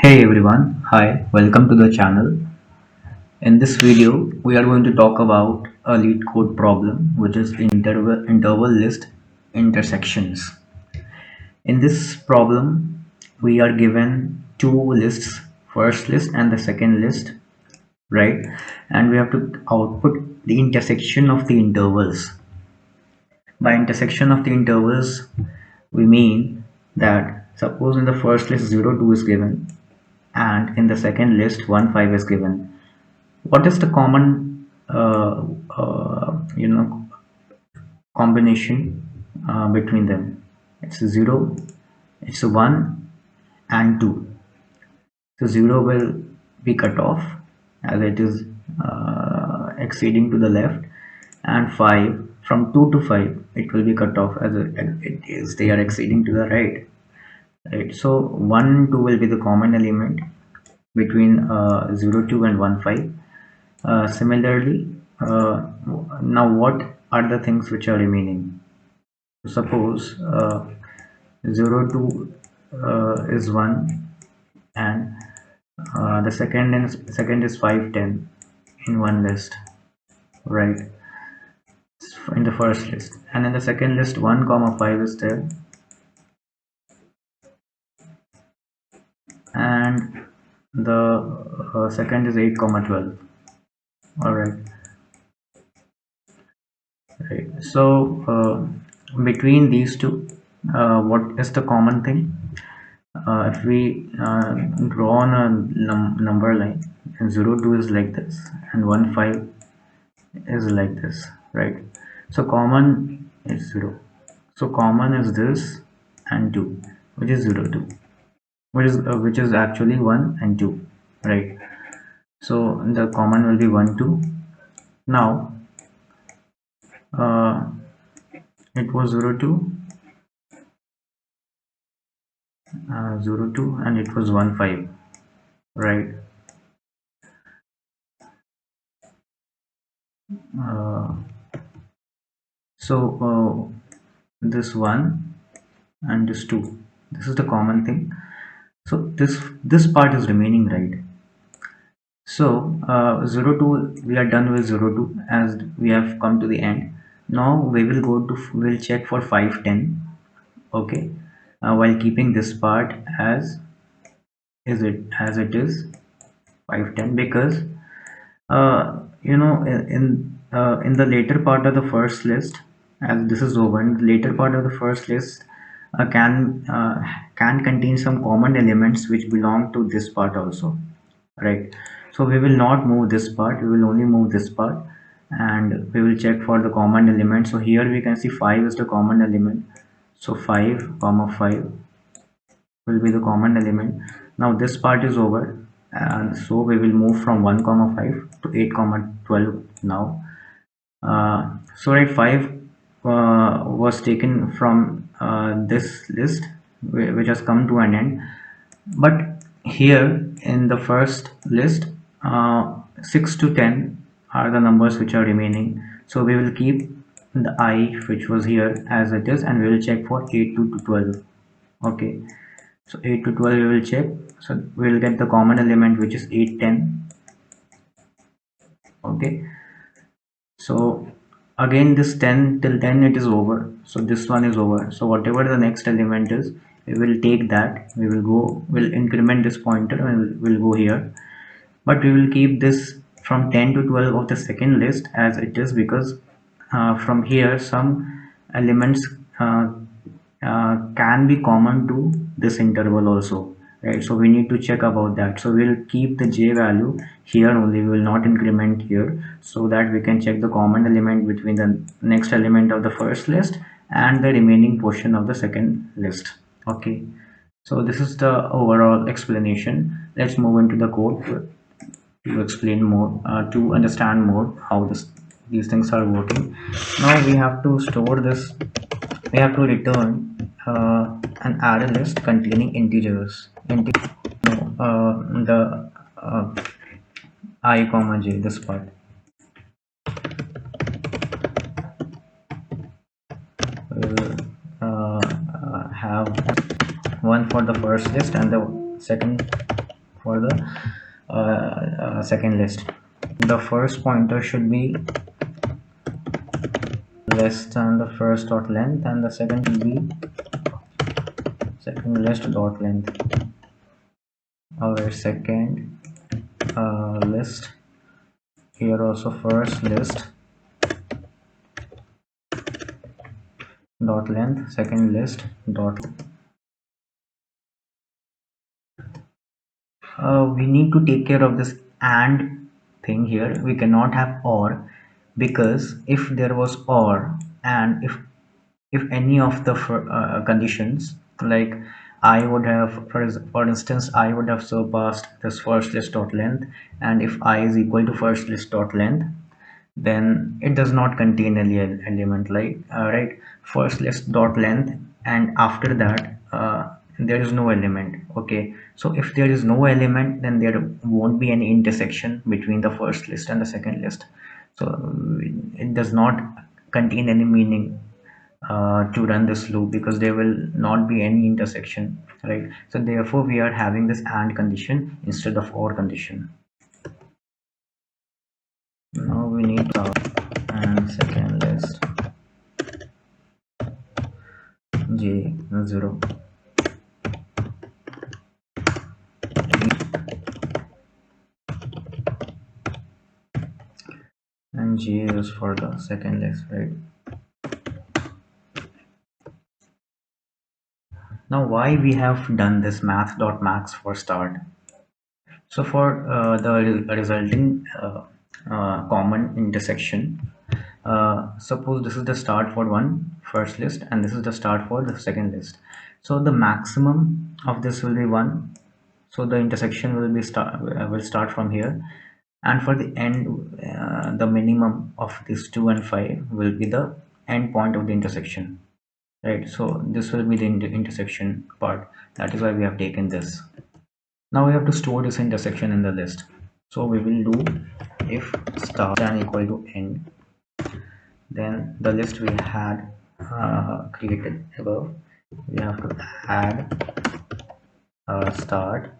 Hey everyone, hi, welcome to the channel. In this video, we are going to talk about a LeetCode problem, which is interval list intersections. In this problem, we are given two lists, first list and the second list, right? And we have to output the intersection of the intervals. By intersection of the intervals, we mean that suppose in the first list 0, 2 is given and in the second list 1, 5 is given. What is the common combination between them? It's 0, it's 1 and 2. So 0 will be cut off as it is exceeding to the left, and 5 from 2 to 5 it will be cut off as it is they are exceeding to the right. So 1 and 2 will be the common element between 0, 2 and 1, 5. Similarly, now what are the things which are remaining? Suppose 0, 2 is 1 and the second is 5, 10 in one list, right? In the first list, and in the second list 1 comma 5 is there, and the second is 8 comma 12. All right. Right. So between these two, what is the common thing? If we draw on a number line, 0, 2 is like this and 1, 5 is like this, right? So common is 0. So common is this and 2, which is 0, 2, which is actually 1 and 2, right? So the common will be 1, 2. Now uh, it was 0, 2, 0, 2, and it was 1, 5, right? Uh, so this 1 and this 2, this is the common thing. So this part is remaining, right? So 0, 2, we are done with 0, 2 as we have come to the end. Now we will go to we'll check for 5, 10. Okay, while keeping this part as it is 5, 10, because in the later part of the first list, as this is over, in the later part of the first list can contain some common elements which belong to this part also, right? So we will not move this part, we will only move this part, and we will check for the common element. So here we can see 5 is the common element, so 5 comma 5 will be the common element. Now this part is over, and so we will move from 1 comma 5 to 8 comma 12 now. So right, 5 was taken from this list, which has come to an end. But here in the first list, 6 to 10 are the numbers which are remaining. So we will keep the I which was here as it is, and we will check for 8 to 12. Okay, so 8 to 12 we will check. So we will get the common element, which is 8, 10. Okay, so again this 10 till 10 it is over, so this one is over. So whatever the next element is, we will take that, we'll increment this pointer and we'll go here. But we will keep this from 10 to 12 of the second list as it is, because from here some elements can be common to this interval also, right? So we need to check about that. So we'll keep the j value here only, we will not increment here, so that we can check the common element between the next element of the first list and the remaining portion of the second list. Okay, so this is the overall explanation. Let's move into the code to explain more, to understand more how these things are working. Now we have to store this, we have to return an array list containing integers. No, the I comma j, this part. Will have one for the first list and the second for the second list. The first pointer should be less than the first dot length, and the second should be second list dot length. Our second list, here also first list dot length, second list dot. We need to take care of this and thing here. We cannot have or, because if there was or, and if any of the conditions, like I would have, for instance, I would have surpassed this first list dot length, and if I is equal to first list dot length, then it does not contain any element, like right, first list dot length, and after that there is no element. Okay, so if there is no element, then there won't be any intersection between the first list and the second list. So it does not contain any meaning to run this loop, because there will not be any intersection, right? So therefore we are having this and condition instead of or condition. Now we need start and second list j0, and j is for the second list, right? Now why we have done this math.max for start? So for the resulting common intersection, suppose this is the start for one first list and this is the start for the second list. So the maximum of this will be 1. So the intersection will start from here, and for the end, the minimum of this 2 and 5 will be the end point of the intersection, right? So this will be the intersection part. That is why we have taken this. Now we have to store this intersection in the list. So we will do if start and equal to end, then the list we had created above, we have to add start.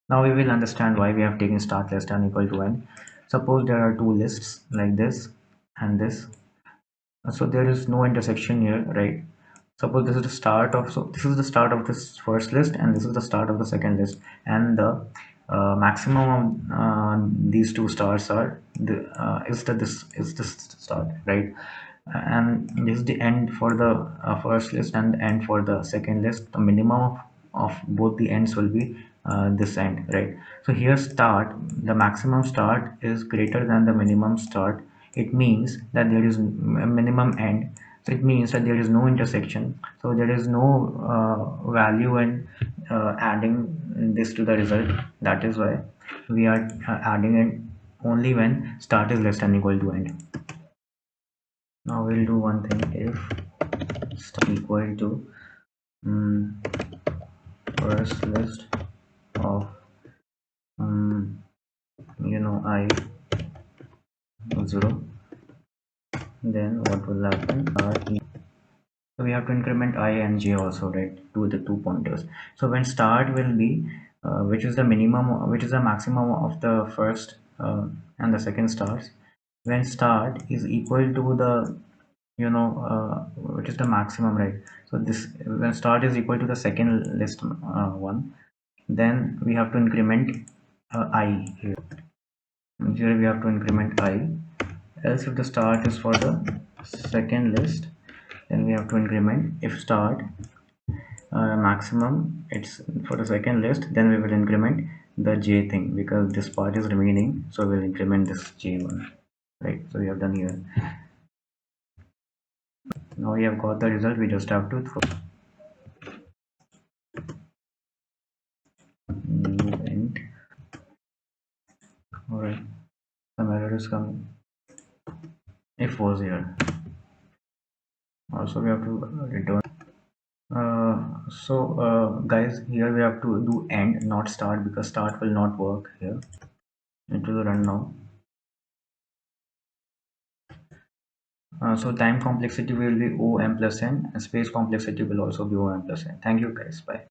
Now we will understand why we have taken start less than equal to n. Suppose there are two lists like this and this. So there is no intersection here, right? Suppose this is the start of, so this is the start of this first list and this is the start of the second list, and the maximum of these two stars are the this is this start, right? And this is the end for the first list and the end for the second list. The minimum of both the ends will be this end, right? So here start, the maximum start is greater than the minimum start. It means that there is a minimum end. So it means that there is no intersection, so there is no value in adding this to the result. That is why we are adding it only when start is less than equal to end. Now we'll do one thing. If start equal to um, first list of I 0, then what will happen? So we have to increment I and j also, right, to the two pointers. So when start will be which is the minimum, which is the maximum of the first and the second stars, when start is equal to the which is the maximum, right? So this, when start is equal to the second list one, then we have to increment I here. Here we have to increment I. Else if the start is for the second list, then we have to increment if start maximum it's for the second list, then we will increment the j thing, because this part is remaining, so we'll increment this j1, right? So we have done here. Now we have got the result, we just have to throw new int. All right, some error is coming. If was here, also we have to return. Guys, here we have to do end, not start, because start will not work here. It will run now. So time complexity will be O m plus n, and space complexity will also be O m plus n. Thank you guys. Bye.